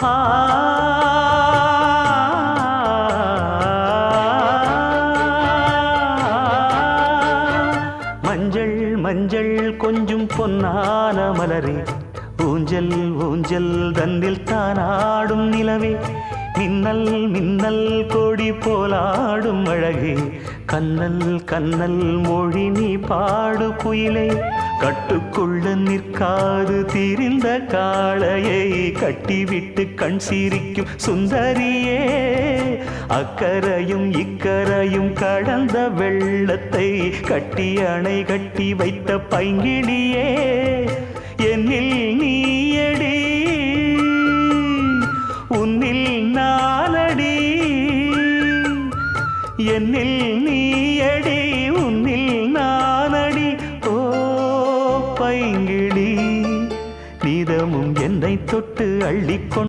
ஆ மஞ்சள் மஞ்சள் கொஞ்சம் பொன்னான மலரே ஊஞ்சல் ஊஞ்சல் தன்னில் தானாடும் நிலவே மின்னல் மின்னல் கொடி போலாடும் அழகே கண்ணல் கண்ணல் மொழி நீ பாடு குயிலே கட்டுக்குள்ள நிற்காது தீரிந்த காளையை கட்டிவிட்டு கண் சிரிக்கும் சுந்தரியே அக்கரையும் இக்கரையும் கடந்த வெள்ளத்தை கட்டி அணை கட்டி வைத்த பைங்கிளியே என்னில் நீயடி உன்னில் நானடி என்னில் நீயடி உன்னில் நானடி ஓ பைங்கிளி நீதமும் என்னை தொட்டு அள்ளிக்கொண்டு